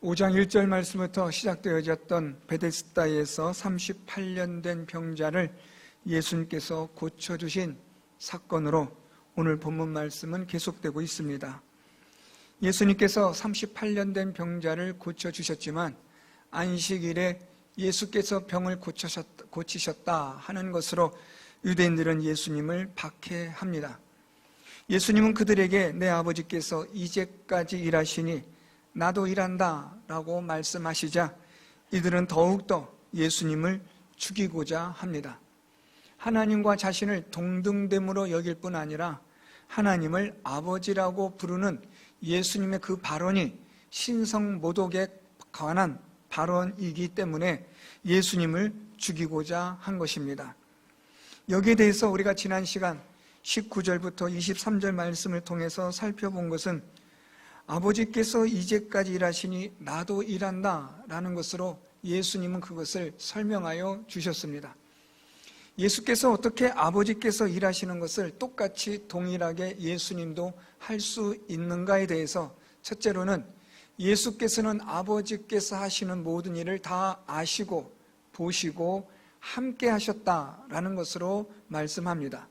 5장 1절 말씀부터 시작되어졌던 베데스다에서 38년 된 병자를 예수님께서 고쳐주신 사건으로 오늘 본문 말씀은 계속되고 있습니다. 예수님께서 38년 된 병자를 고쳐주셨지만 안식일에 예수께서 병을 고치셨다 하는 것으로 유대인들은 예수님을 박해합니다. 예수님은 그들에게 내 아버지께서 이제까지 일하시니 나도 일한다 라고 말씀하시자 이들은 더욱더 예수님을 죽이고자 합니다. 하나님과 자신을 동등됨으로 여길 뿐 아니라 하나님을 아버지라고 부르는 예수님의 그 발언이 신성모독에 관한 발언이기 때문에 예수님을 죽이고자 한 것입니다. 여기에 대해서 우리가 지난 시간 19절부터 23절 말씀을 통해서 살펴본 것은 아버지께서 이제까지 일하시니 나도 일한다 라는 것으로 예수님은 그것을 설명하여 주셨습니다. 예수께서 어떻게 아버지께서 일하시는 것을 똑같이 동일하게 예수님도 할 수 있는가에 대해서 첫째로는 예수께서는 아버지께서 하시는 모든 일을 다 아시고 보시고 함께 하셨다라는 것으로 말씀합니다.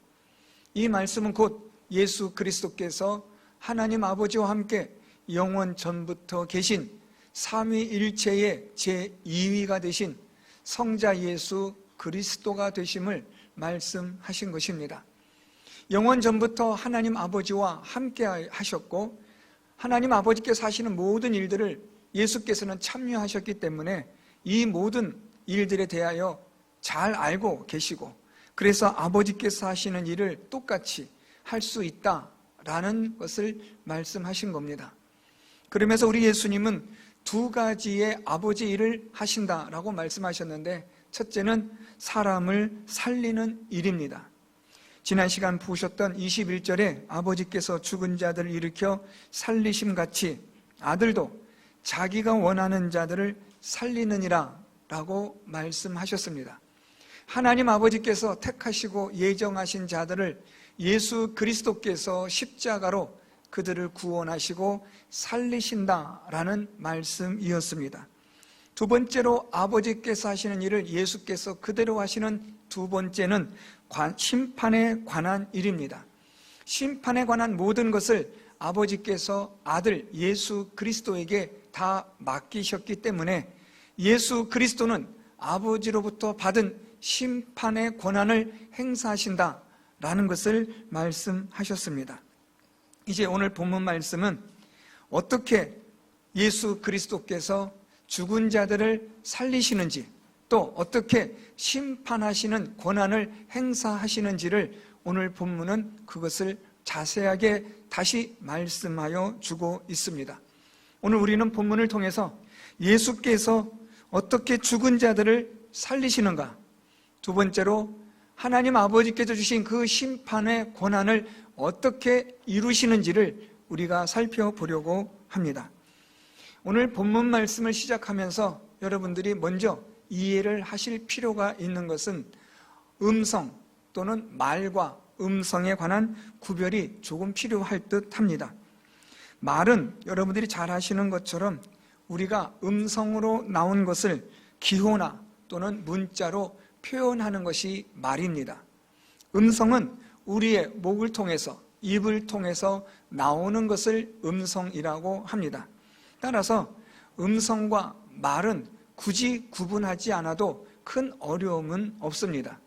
이 말씀은 곧 예수 그리스도께서 하나님 아버지와 함께 영원 전부터 계신 삼위일체의 제2위가 되신 성자 예수 그리스도가 되심을 말씀하신 것입니다. 영원 전부터 하나님 아버지와 함께 하셨고 하나님 아버지께서 하시는 모든 일들을 예수께서는 참여하셨기 때문에 이 모든 일들에 대하여 잘 알고 계시고 그래서 아버지께서 하시는 일을 똑같이 할 수 있다라는 것을 말씀하신 겁니다. 그러면서 우리 예수님은 두 가지의 아버지 일을 하신다라고 말씀하셨는데 첫째는 사람을 살리는 일입니다. 지난 시간 보셨던 21절에 아버지께서 죽은 자들을 일으켜 살리심같이 아들도 자기가 원하는 자들을 살리느니라 라고 말씀하셨습니다. 하나님 아버지께서 택하시고 예정하신 자들을 예수 그리스도께서 십자가로 그들을 구원하시고 살리신다라는 말씀이었습니다. 두 번째로 아버지께서 하시는 일을 예수께서 그대로 하시는 두 번째는 심판에 관한 일입니다. 심판에 관한 모든 것을 아버지께서 아들 예수 그리스도에게 다 맡기셨기 때문에 예수 그리스도는 아버지로부터 받은 심판의 권한을 행사하신다라는 것을 말씀하셨습니다. 이제 오늘 본문 말씀은 어떻게 예수 그리스도께서 죽은 자들을 살리시는지 또 어떻게 심판하시는 권한을 행사하시는지를 오늘 본문은 그것을 자세하게 다시 말씀하여 주고 있습니다. 오늘 우리는 본문을 통해서 예수께서 어떻게 죽은 자들을 살리시는가, 두 번째로 하나님 아버지께서 주신 그 심판의 권한을 어떻게 이루시는지를 우리가 살펴보려고 합니다. 오늘 본문 말씀을 시작하면서 여러분들이 먼저 이해를 하실 필요가 있는 것은 음성 또는 말과 음성에 관한 구별이 조금 필요할 듯 합니다. 말은 여러분들이 잘 아시는 것처럼 우리가 음성으로 나온 것을 기호나 또는 문자로 표현하는 것이 말입니다. 음성은 우리의 목을 통해서 입을 통해서 나오는 것을 음성이라고 합니다. 따라서 음성과 말은 굳이 구분하지 않아도 큰 어려움은 없습니다.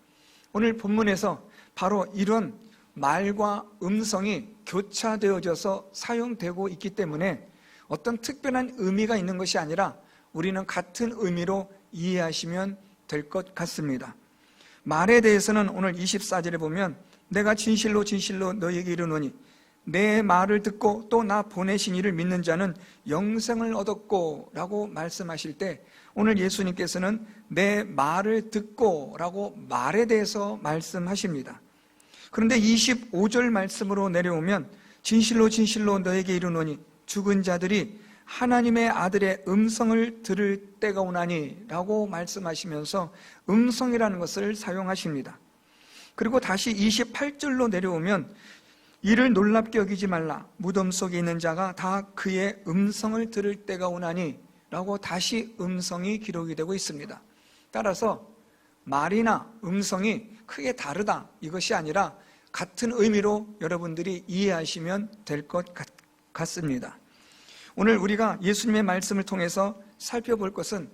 오늘 본문에서 바로 이런 말과 음성이 교차되어져서 사용되고 있기 때문에 어떤 특별한 의미가 있는 것이 아니라 우리는 같은 의미로 이해하시면 될 것 같습니다. 말에 대해서는 오늘 24절에 보면 내가 진실로 진실로 너희에게 이르노니 내 말을 듣고 또 나 보내신 이를 믿는 자는 영생을 얻었고 라고 말씀하실 때 오늘 예수님께서는 내 말을 듣고 라고 말에 대해서 말씀하십니다. 그런데 25절 말씀으로 내려오면 진실로 진실로 너에게 이르노니 죽은 자들이 하나님의 아들의 음성을 들을 때가 오나니 라고 말씀하시면서 음성이라는 것을 사용하십니다. 그리고 다시 28절로 내려오면 이를 놀랍게 여기지 말라 무덤 속에 있는 자가 다 그의 음성을 들을 때가 오나니 라고 다시 음성이 기록이 되고 있습니다. 따라서 말이나 음성이 크게 다르다, 이것이 아니라 같은 의미로 여러분들이 이해하시면 될 것 같습니다. 오늘 우리가 예수님의 말씀을 통해서 살펴볼 것은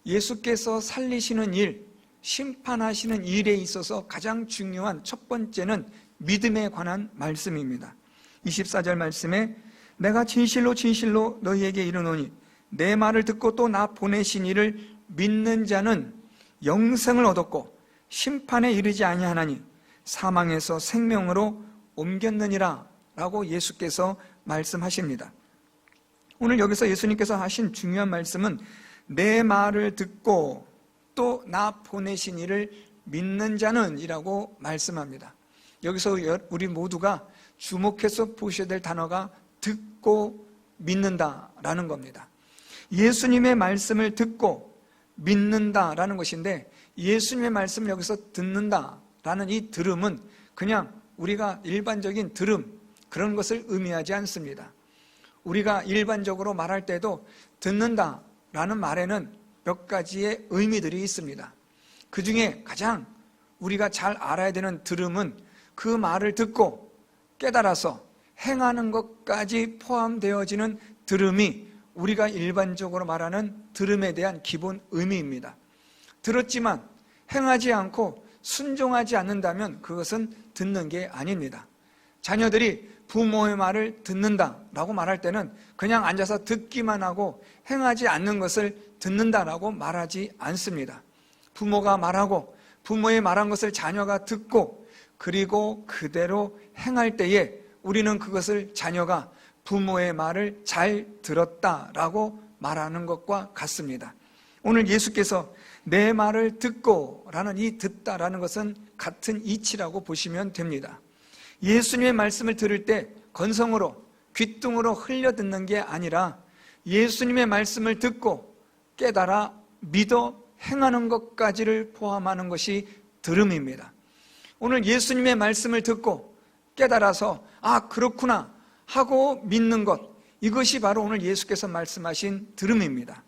예수께서 살리시는 일, 심판하시는 일에 있어서 가장 중요한 첫 번째는 믿음에 관한 말씀입니다. 24절 말씀에 내가 진실로 진실로 너희에게 이르노니 내 말을 듣고 또 나 보내신 이를 믿는 자는 영생을 얻었고 심판에 이르지 아니하나니 사망에서 생명으로 옮겼느니라 라고 예수께서 말씀하십니다. 오늘 여기서 예수님께서 하신 중요한 말씀은 내 말을 듣고 또 나 보내신 이를 믿는 자는 이라고 말씀합니다. 여기서 우리 모두가 주목해서 보셔야 될 단어가 듣고 믿는다라는 겁니다. 예수님의 말씀을 듣고 믿는다라는 것인데, 예수님의 말씀을 여기서 듣는다라는 이 들음은 그냥 우리가 일반적인 들음, 그런 것을 의미하지 않습니다. 우리가 일반적으로 말할 때도 듣는다라는 말에는 몇 가지의 의미들이 있습니다. 그 중에 가장 우리가 잘 알아야 되는 들음은 그 말을 듣고 깨달아서 행하는 것까지 포함되어지는 들음이 우리가 일반적으로 말하는 들음에 대한 기본 의미입니다. 들었지만 행하지 않고 순종하지 않는다면 그것은 듣는 게 아닙니다. 자녀들이 부모의 말을 듣는다라고 말할 때는 그냥 앉아서 듣기만 하고 행하지 않는 것을 듣는다라고 말하지 않습니다. 부모가 말하고 부모의 말한 것을 자녀가 듣고 그리고 그대로 행할 때에 우리는 그것을 자녀가 부모의 말을 잘 들었다라고 말하는 것과 같습니다. 오늘 예수께서 내 말을 듣고 라는 이 듣다라는 것은 같은 이치라고 보시면 됩니다. 예수님의 말씀을 들을 때 건성으로 귓등으로 흘려 듣는 게 아니라 예수님의 말씀을 듣고 깨달아 믿어 행하는 것까지를 포함하는 것이 들음입니다. 오늘 예수님의 말씀을 듣고 깨달아서 아 그렇구나 하고 믿는 것, 이것이 바로 오늘 예수께서 말씀하신 들음입니다.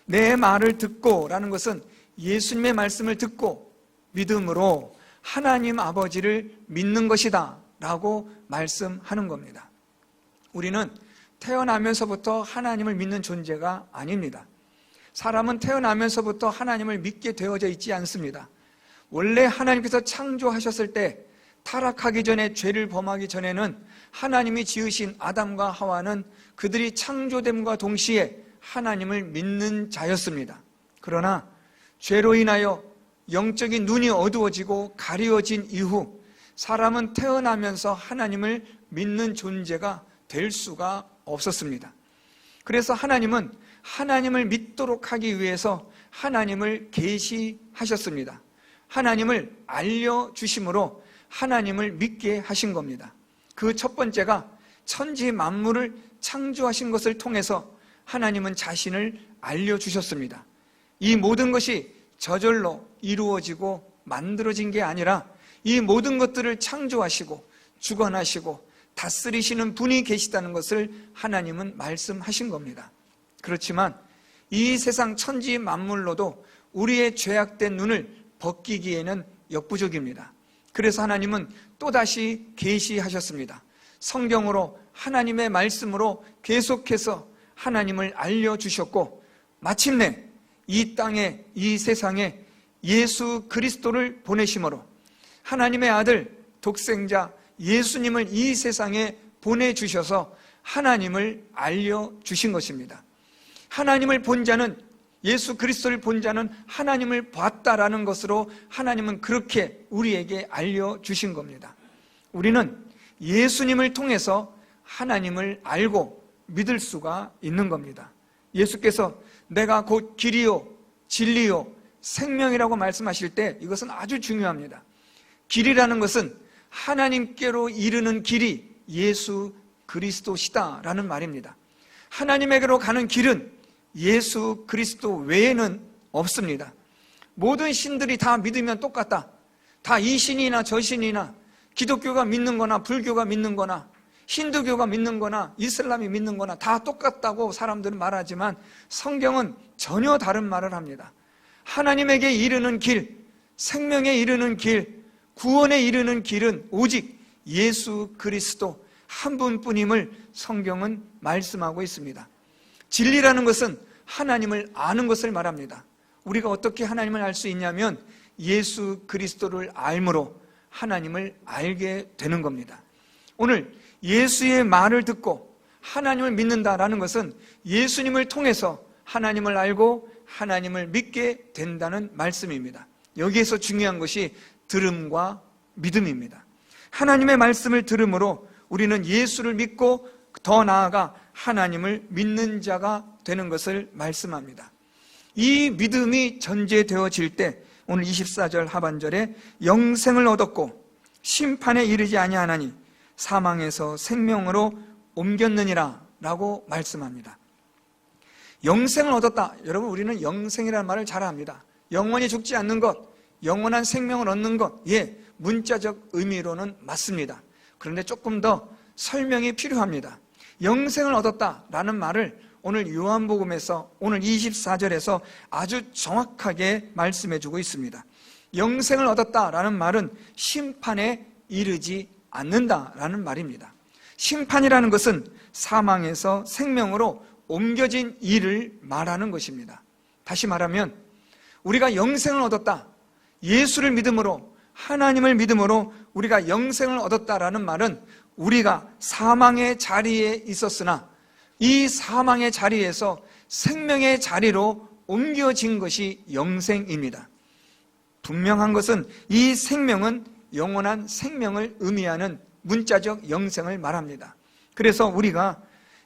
내 말을 듣고 라는 것은 예수님의 말씀을 듣고 믿음으로 하나님 아버지를 믿는 것이다 라고 말씀하는 겁니다. 우리는 태어나면서부터 하나님을 믿는 존재가 아닙니다. 사람은 태어나면서부터 하나님을 믿게 되어져 있지 않습니다. 원래 하나님께서 창조하셨을 때 타락하기 전에, 죄를 범하기 전에는 하나님이 지으신 아담과 하와는 그들이 창조됨과 동시에 하나님을 믿는 자였습니다. 그러나 죄로 인하여 영적인 눈이 어두워지고 가리워진 이후 사람은 태어나면서 하나님을 믿는 존재가 될 수가 없었습니다. 그래서 하나님은 하나님을 믿도록 하기 위해서 하나님을 계시하셨습니다. 하나님을 알려주심으로 하나님을 믿게 하신 겁니다. 그 첫 번째가 천지 만물을 창조하신 것을 통해서 하나님은 자신을 알려주셨습니다. 이 모든 것이 저절로 이루어지고 만들어진 게 아니라 이 모든 것들을 창조하시고 주관하시고 다스리시는 분이 계시다는 것을 하나님은 말씀하신 겁니다. 그렇지만 이 세상 천지 만물로도 우리의 죄악된 눈을 벗기기에는 역부족입니다. 그래서 하나님은 또다시 계시하셨습니다. 성경으로 하나님의 말씀으로 계속해서 하나님을 알려주셨고 마침내 이 땅에, 이 세상에 예수 그리스도를 보내심으로 하나님의 아들 독생자 예수님을 이 세상에 보내주셔서 하나님을 알려주신 것입니다. 하나님을 본 자는, 예수 그리스도를 본 자는 하나님을 봤다라는 것으로 하나님은 그렇게 우리에게 알려주신 겁니다. 우리는 예수님을 통해서 하나님을 알고 믿을 수가 있는 겁니다. 예수께서 내가 곧 길이요 진리요 생명이라고 말씀하실 때 이것은 아주 중요합니다. 길이라는 것은 하나님께로 이르는 길이 예수 그리스도시다라는 말입니다. 하나님에게로 가는 길은 예수 그리스도 외에는 없습니다. 모든 신들이 다 믿으면 똑같다. 다 이 신이나 저 신이나 기독교가 믿는 거나 불교가 믿는 거나 힌두교가 믿는 거나 이슬람이 믿는 거나 다 똑같다고 사람들은 말하지만 성경은 전혀 다른 말을 합니다. 하나님에게 이르는 길, 생명에 이르는 길, 구원에 이르는 길은 오직 예수 그리스도 한 분뿐임을 성경은 말씀하고 있습니다. 진리라는 것은 하나님을 아는 것을 말합니다. 우리가 어떻게 하나님을 알 수 있냐면 예수 그리스도를 알므로 하나님을 알게 되는 겁니다. 오늘 예수의 말을 듣고 하나님을 믿는다라는 것은 예수님을 통해서 하나님을 알고 하나님을 믿게 된다는 말씀입니다. 여기에서 중요한 것이 들음과 믿음입니다. 하나님의 말씀을 들음으로 우리는 예수를 믿고 더 나아가 하나님을 믿는 자가 되는 것을 말씀합니다. 이 믿음이 전제되어질 때 오늘 24절 하반절에 영생을 얻었고 심판에 이르지 아니하나니 사망에서 생명으로 옮겼느니라 라고 말씀합니다. 영생을 얻었다. 여러분, 우리는 영생이라는 말을 잘 압니다. 영원히 죽지 않는 것, 영원한 생명을 얻는 것, 문자적 의미로는 맞습니다. 그런데 조금 더 설명이 필요합니다. 영생을 얻었다라는 말을 오늘 요한복음에서 오늘 24절에서 아주 정확하게 말씀해주고 있습니다. 영생을 얻었다라는 말은 심판에 이르지 않는다라는 말입니다. 심판이라는 것은 사망에서 생명으로 옮겨진 일을 말하는 것입니다. 다시 말하면 우리가 영생을 얻었다, 예수를 믿음으로, 하나님을 믿음으로 우리가 영생을 얻었다라는 말은 우리가 사망의 자리에 있었으나 이 사망의 자리에서 생명의 자리로 옮겨진 것이 영생입니다. 분명한 것은 이 생명은 영원한 생명을 의미하는 문자적 영생을 말합니다. 그래서 우리가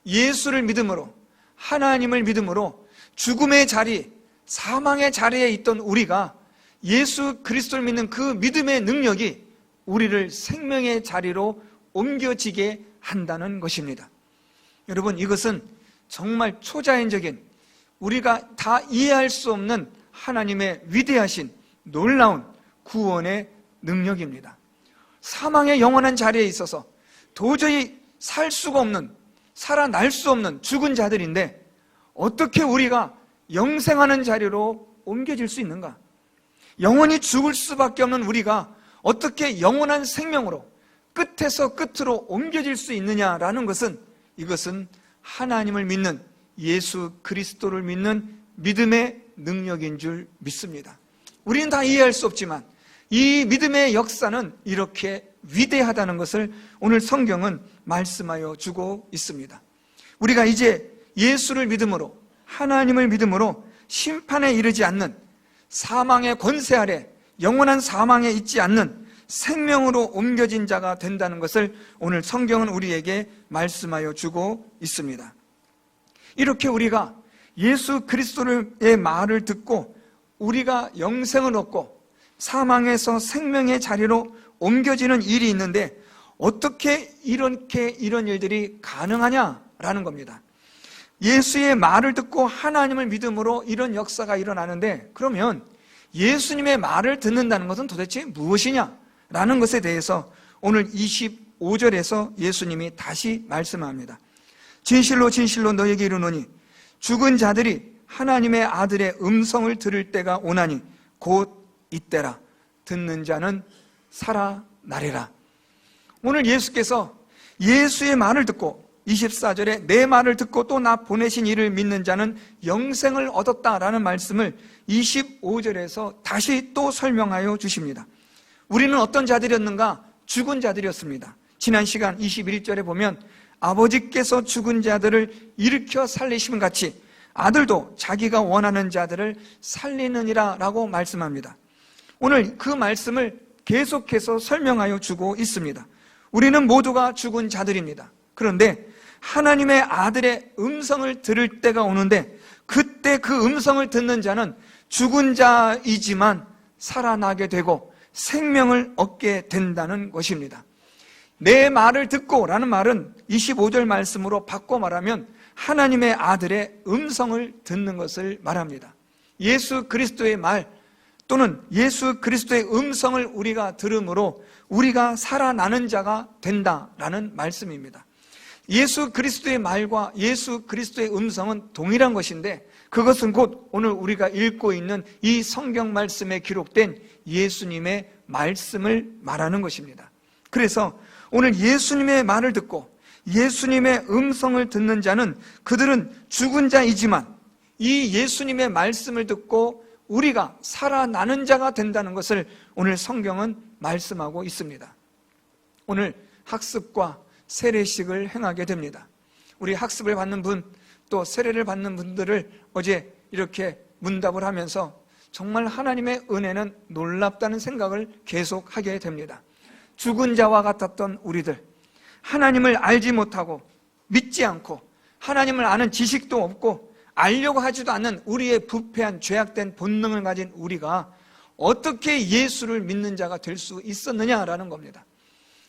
예수를 믿음으로, 하나님을 믿음으로 죽음의 자리, 사망의 자리에 있던 우리가 예수 그리스도를 믿는 그 믿음의 능력이 우리를 생명의 자리로 옮겨지게 한다는 것입니다. 여러분, 이것은 정말 초자연적인, 우리가 다 이해할 수 없는 하나님의 위대하신 놀라운 구원의 능력입니다. 사망의 영원한 자리에 있어서 도저히 살 수가 없는, 살아날 수 없는 죽은 자들인데 어떻게 우리가 영생하는 자리로 옮겨질 수 있는가? 영원히 죽을 수밖에 없는 우리가 어떻게 영원한 생명으로 끝에서 끝으로 옮겨질 수 있느냐라는 것은, 이것은 하나님을 믿는, 예수 그리스도를 믿는 믿음의 능력인 줄 믿습니다. 우리는 다 이해할 수 없지만 이 믿음의 역사는 이렇게 위대하다는 것을 오늘 성경은 말씀하여 주고 있습니다. 우리가 이제 예수를 믿음으로, 하나님을 믿음으로 심판에 이르지 않는, 사망의 권세 아래 영원한 사망에 있지 않는 생명으로 옮겨진 자가 된다는 것을 오늘 성경은 우리에게 말씀하여 주고 있습니다. 이렇게 우리가 예수 그리스도의 말을 듣고 우리가 영생을 얻고 사망에서 생명의 자리로 옮겨지는 일이 있는데 어떻게 이런 일들이 가능하냐라는 겁니다. 예수의 말을 듣고 하나님을 믿음으로 이런 역사가 일어나는데, 그러면 예수님의 말을 듣는다는 것은 도대체 무엇이냐라는 것에 대해서 오늘 25절에서 예수님이 다시 말씀합니다. 진실로 진실로 너에게 이르노니 죽은 자들이 하나님의 아들의 음성을 들을 때가 오나니 곧 이때라. 듣는 자는 살아나리라. 오늘 예수께서 예수의 말을 듣고 24절에 내 말을 듣고 또 나 보내신 이를 믿는 자는 영생을 얻었다라는 말씀을 25절에서 다시 또 설명하여 주십니다. 우리는 어떤 자들이었는가? 죽은 자들이었습니다. 지난 시간 21절에 보면 아버지께서 죽은 자들을 일으켜 살리심 같이 아들도 자기가 원하는 자들을 살리느니라 라고 말씀합니다. 오늘 그 말씀을 계속해서 설명하여 주고 있습니다. 우리는 모두가 죽은 자들입니다. 그런데 하나님의 아들의 음성을 들을 때가 오는데 그때 그 음성을 듣는 자는 죽은 자이지만 살아나게 되고 생명을 얻게 된다는 것입니다. 내 말을 듣고 라는 말은 25절 말씀으로 바꿔 말하면 하나님의 아들의 음성을 듣는 것을 말합니다. 예수 그리스도의 말 또는 예수 그리스도의 음성을 우리가 들음으로 우리가 살아나는 자가 된다라는 말씀입니다. 예수 그리스도의 말과 예수 그리스도의 음성은 동일한 것인데, 그것은 곧 오늘 우리가 읽고 있는 이 성경 말씀에 기록된 예수님의 말씀을 말하는 것입니다. 그래서 오늘 예수님의 말을 듣고 예수님의 음성을 듣는 자는 그들은 죽은 자이지만 이 예수님의 말씀을 듣고 우리가 살아나는 자가 된다는 것을 오늘 성경은 말씀하고 있습니다. 오늘 학습과 세례식을 행하게 됩니다. 우리 학습을 받는 분, 또 세례를 받는 분들을 어제 이렇게 문답을 하면서 정말 하나님의 은혜는 놀랍다는 생각을 계속 하게 됩니다. 죽은 자와 같았던 우리들, 하나님을 알지 못하고 믿지 않고 하나님을 아는 지식도 없고 알려고 하지도 않는 우리의 부패한 죄악된 본능을 가진 우리가 어떻게 예수를 믿는 자가 될 수 있었느냐라는 겁니다.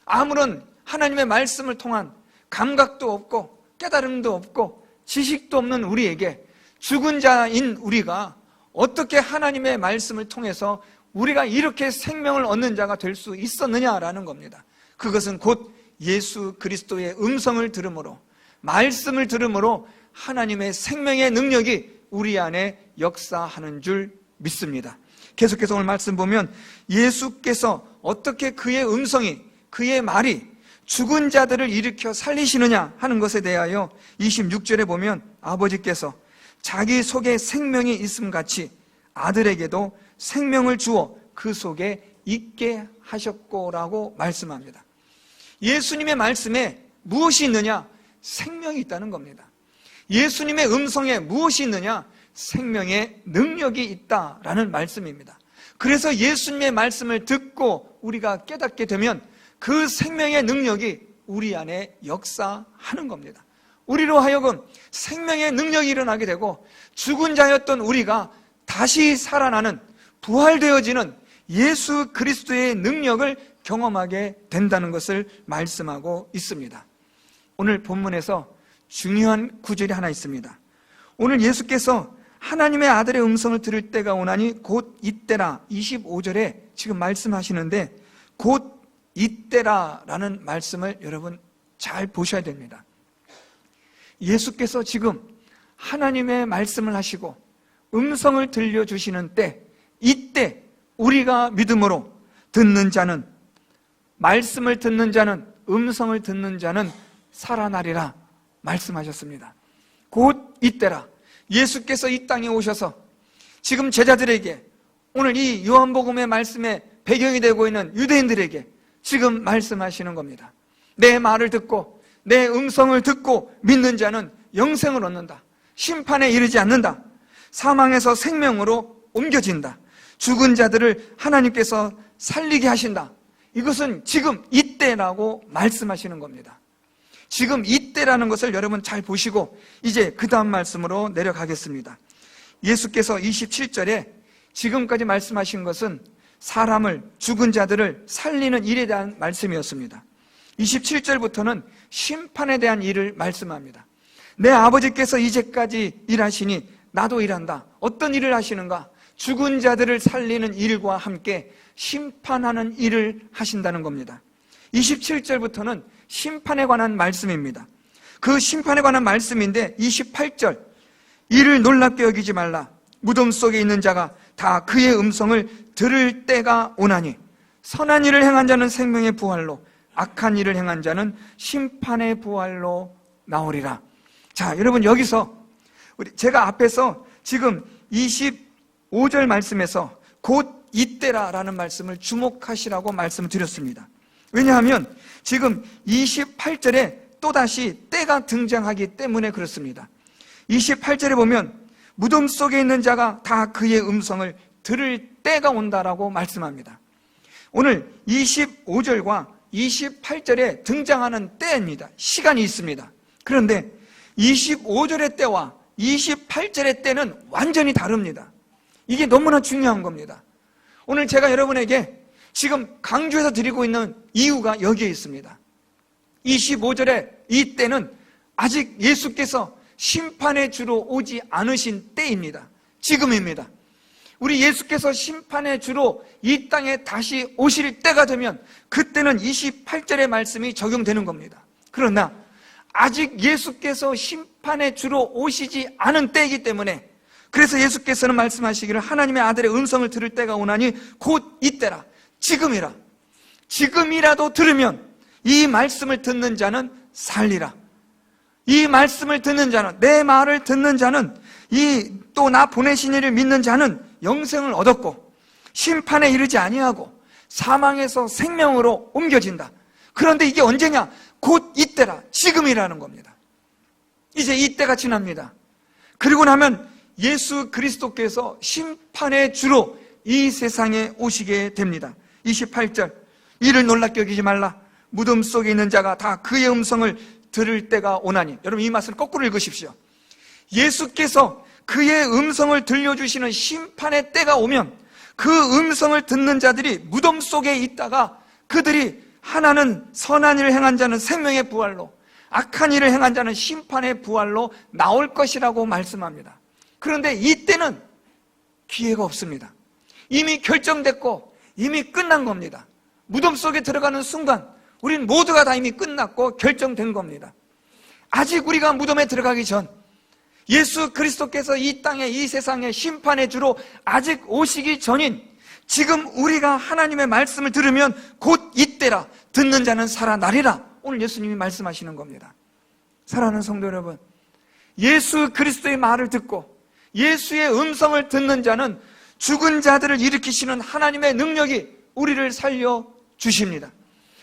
아무런 하나님의 말씀을 통한 감각도 없고 깨달음도 없고 지식도 없는 우리에게, 죽은 자인 우리가 어떻게 하나님의 말씀을 통해서 우리가 이렇게 생명을 얻는 자가 될 수 있었느냐라는 겁니다. 그것은 곧 예수 그리스도의 음성을 들음으로, 말씀을 들음으로 하나님의 생명의 능력이 우리 안에 역사하는 줄 믿습니다. 계속해서 오늘 말씀 보면 예수께서 어떻게 그의 음성이, 그의 말이 죽은 자들을 일으켜 살리시느냐 하는 것에 대하여 26절에 보면 아버지께서 자기 속에 생명이 있음같이 아들에게도 생명을 주어 그 속에 있게 하셨고라고 말씀합니다. 예수님의 말씀에 무엇이 있느냐? 생명이 있다는 겁니다. 예수님의 음성에 무엇이 있느냐? 생명의 능력이 있다라는 말씀입니다. 그래서 예수님의 말씀을 듣고 우리가 깨닫게 되면 그 생명의 능력이 우리 안에 역사하는 겁니다. 우리로 하여금 생명의 능력이 일어나게 되고 죽은 자였던 우리가 다시 살아나는, 부활되어지는 예수 그리스도의 능력을 경험하게 된다는 것을 말씀하고 있습니다. 오늘 본문에서 중요한 구절이 하나 있습니다. 오늘 예수께서 하나님의 아들의 음성을 들을 때가 오나니 곧 이때라, 25절에 지금 말씀하시는데 곧 이때라라는 말씀을 여러분 잘 보셔야 됩니다. 예수께서 지금 하나님의 말씀을 하시고 음성을 들려주시는 때, 이때 우리가 믿음으로 듣는 자는, 말씀을 듣는 자는, 음성을 듣는 자는 살아나리라 말씀하셨습니다. 곧 이때라. 예수께서 이 땅에 오셔서 지금 제자들에게, 오늘 이 요한복음의 말씀에 배경이 되고 있는 유대인들에게 지금 말씀하시는 겁니다. 내 말을 듣고 내 음성을 듣고 믿는 자는 영생을 얻는다. 심판에 이르지 않는다. 사망에서 생명으로 옮겨진다. 죽은 자들을 하나님께서 살리게 하신다. 이것은 지금 이때라고 말씀하시는 겁니다. 지금 이때라는 것을 여러분 잘 보시고 이제 그 다음 말씀으로 내려가겠습니다. 예수께서 27절에 지금까지 말씀하신 것은 사람을, 죽은 자들을 살리는 일에 대한 말씀이었습니다. 27절부터는 심판에 대한 일을 말씀합니다. 내 아버지께서 이제까지 일하시니 나도 일한다. 어떤 일을 하시는가? 죽은 자들을 살리는 일과 함께 심판하는 일을 하신다는 겁니다. 27절부터는 심판에 관한 말씀입니다. 그 심판에 관한 말씀인데 28절, 이를 놀랍게 여기지 말라. 무덤 속에 있는 자가 다 그의 음성을 들을 때가 오나니 선한 일을 행한 자는 생명의 부활로, 악한 일을 행한 자는 심판의 부활로 나오리라. 자, 여러분 여기서 제가 앞에서 지금 25절 말씀에서 곧 이때라라는 말씀을 주목하시라고 말씀드렸습니다. 왜냐하면 지금 28절에 또다시 때가 등장하기 때문에 그렇습니다. 28절에 보면 무덤 속에 있는 자가 다 그의 음성을 들을 때가 온다라고 말씀합니다. 오늘 25절과 28절에 등장하는 때입니다. 시간이 있습니다. 그런데 25절의 때와 28절의 때는 완전히 다릅니다. 이게 너무나 중요한 겁니다. 오늘 제가 여러분에게 지금 강조해서 드리고 있는 이유가 여기에 있습니다. 25절의 이 때는 아직 예수께서 심판의 주로 오지 않으신 때입니다. 지금입니다. 우리 예수께서 심판의 주로 이 땅에 다시 오실 때가 되면 그때는 28절의 말씀이 적용되는 겁니다. 그러나 아직 예수께서 심판의 주로 오시지 않은 때이기 때문에, 그래서 예수께서는 말씀하시기를 하나님의 아들의 음성을 들을 때가 오나니 곧 이때라, 지금이라. 지금이라도 들으면 이 말씀을 듣는 자는 살리라. 이 말씀을 듣는 자는, 내 말을 듣는 자는, 이 또 나 보내신 이를 믿는 자는 영생을 얻었고 심판에 이르지 아니하고 사망에서 생명으로 옮겨진다. 그런데 이게 언제냐? 곧 이때라, 지금이라는 겁니다. 이제 이때가 지납니다. 그리고 나면 예수 그리스도께서 심판의 주로 이 세상에 오시게 됩니다. 28절, 이를 놀랍게 여기지 말라. 무덤 속에 있는 자가 다 그의 음성을 들을 때가 오나니. 여러분, 이 말씀을 거꾸로 읽으십시오. 예수께서 그의 음성을 들려주시는 심판의 때가 오면 그 음성을 듣는 자들이 무덤 속에 있다가 그들이 하나는 선한 일을 행한 자는 생명의 부활로, 악한 일을 행한 자는 심판의 부활로 나올 것이라고 말씀합니다. 그런데 이때는 기회가 없습니다. 이미 결정됐고 이미 끝난 겁니다. 무덤 속에 들어가는 순간 우린 모두가 다 이미 끝났고 결정된 겁니다. 아직 우리가 무덤에 들어가기 전, 예수 그리스도께서 이 땅에, 이 세상에 심판의 주로 아직 오시기 전인 지금 우리가 하나님의 말씀을 들으면 곧 이때라, 듣는 자는 살아나리라. 오늘 예수님이 말씀하시는 겁니다. 사랑하는 성도 여러분, 예수 그리스도의 말을 듣고 예수의 음성을 듣는 자는 죽은 자들을 일으키시는 하나님의 능력이 우리를 살려주십니다.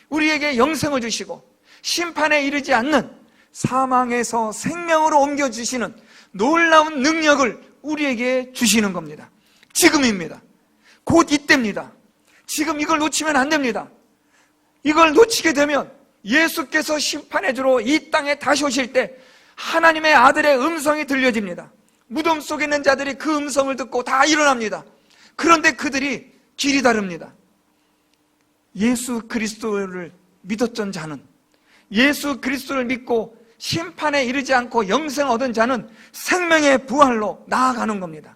우리에게 영생을 주시고 심판에 이르지 않는 사망에서 생명으로 옮겨주시는 놀라운 능력을 우리에게 주시는 겁니다. 지금입니다. 곧 이때입니다. 지금 이걸 놓치면 안 됩니다. 이걸 놓치게 되면 예수께서 심판의 주로 이 땅에 다시 오실 때 하나님의 아들의 음성이 들려집니다. 무덤 속에 있는 자들이 그 음성을 듣고 다 일어납니다. 그런데 그들이 길이 다릅니다. 예수 그리스도를 믿었던 자는, 예수 그리스도를 믿고 심판에 이르지 않고 영생 얻은 자는 생명의 부활로 나아가는 겁니다.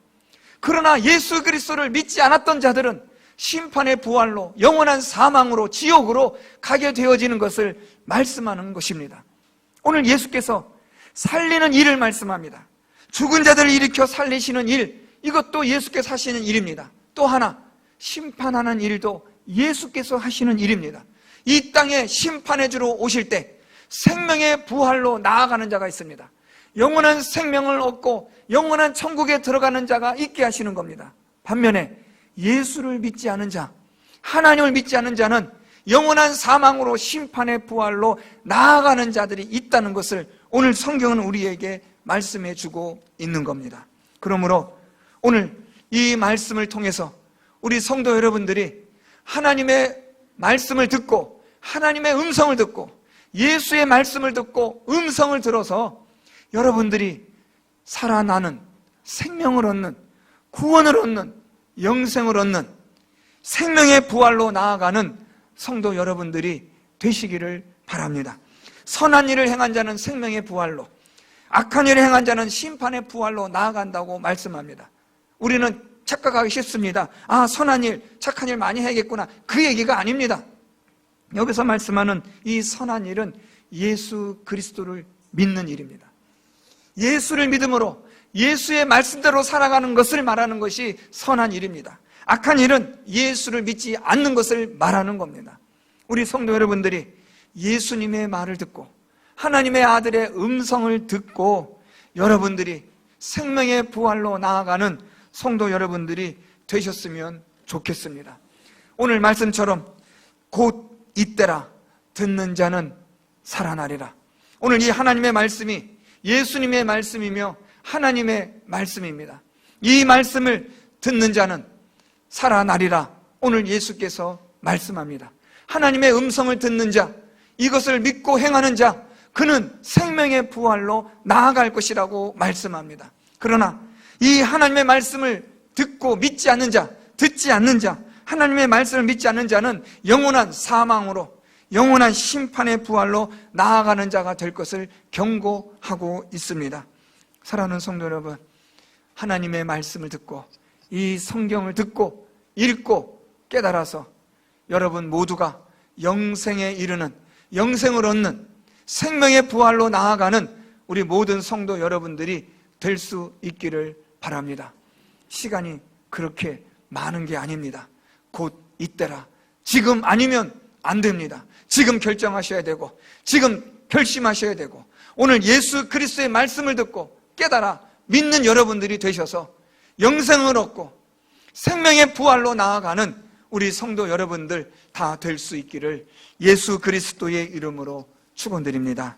그러나 예수 그리스도를 믿지 않았던 자들은 심판의 부활로, 영원한 사망으로, 지옥으로 가게 되어지는 것을 말씀하는 것입니다. 오늘 예수께서 살리는 일을 말씀합니다. 죽은 자들을 일으켜 살리시는 일, 이것도 예수께서 하시는 일입니다. 또 하나, 심판하는 일도 예수께서 하시는 일입니다. 이 땅에 심판의 주로 오실 때 생명의 부활로 나아가는 자가 있습니다. 영원한 생명을 얻고 영원한 천국에 들어가는 자가 있게 하시는 겁니다. 반면에 예수를 믿지 않은 자, 하나님을 믿지 않은 자는 영원한 사망으로 심판의 부활로 나아가는 자들이 있다는 것을 오늘 성경은 우리에게 말씀해 주고 있는 겁니다. 그러므로 오늘 이 말씀을 통해서 우리 성도 여러분들이 하나님의 말씀을 듣고 하나님의 음성을 듣고 예수의 말씀을 듣고 음성을 들어서 여러분들이 살아나는, 생명을 얻는, 구원을 얻는, 영생을 얻는, 생명의 부활로 나아가는 성도 여러분들이 되시기를 바랍니다. 선한 일을 행한 자는 생명의 부활로, 악한 일을 행한 자는 심판의 부활로 나아간다고 말씀합니다. 우리는 착각하기 쉽습니다. 아, 선한 일, 착한 일 많이 해야겠구나. 그 얘기가 아닙니다. 여기서 말씀하는 이 선한 일은 예수 그리스도를 믿는 일입니다. 예수를 믿음으로 예수의 말씀대로 살아가는 것을 말하는 것이 선한 일입니다. 악한 일은 예수를 믿지 않는 것을 말하는 겁니다. 우리 성도 여러분들이 예수님의 말을 듣고 하나님의 아들의 음성을 듣고 여러분들이 생명의 부활로 나아가는 성도 여러분들이 되셨으면 좋겠습니다. 오늘 말씀처럼 곧 이때라, 듣는 자는 살아나리라. 오늘 이 하나님의 말씀이 예수님의 말씀이며 하나님의 말씀입니다. 이 말씀을 듣는 자는 살아나리라. 오늘 예수께서 말씀합니다. 하나님의 음성을 듣는 자, 이것을 믿고 행하는 자, 그는 생명의 부활로 나아갈 것이라고 말씀합니다. 그러나 이 하나님의 말씀을 듣고 믿지 않는 자, 듣지 않는 자, 하나님의 말씀을 믿지 않는 자는 영원한 사망으로, 영원한 심판의 부활로 나아가는 자가 될 것을 경고하고 있습니다. 사랑하는 성도 여러분, 하나님의 말씀을 듣고 이 성경을 듣고 읽고 깨달아서 여러분 모두가 영생에 이르는, 영생을 얻는, 생명의 부활로 나아가는 우리 모든 성도 여러분들이 될 수 있기를 바랍니다. 시간이 그렇게 많은 게 아닙니다. 곧 이때라. 지금 아니면 안 됩니다. 지금 결정하셔야 되고, 지금 결심하셔야 되고, 오늘 예수 그리스도의 말씀을 듣고 깨달아 믿는 여러분들이 되셔서 영생을 얻고 생명의 부활로 나아가는 우리 성도 여러분들 다 될 수 있기를 예수 그리스도의 이름으로 축원드립니다.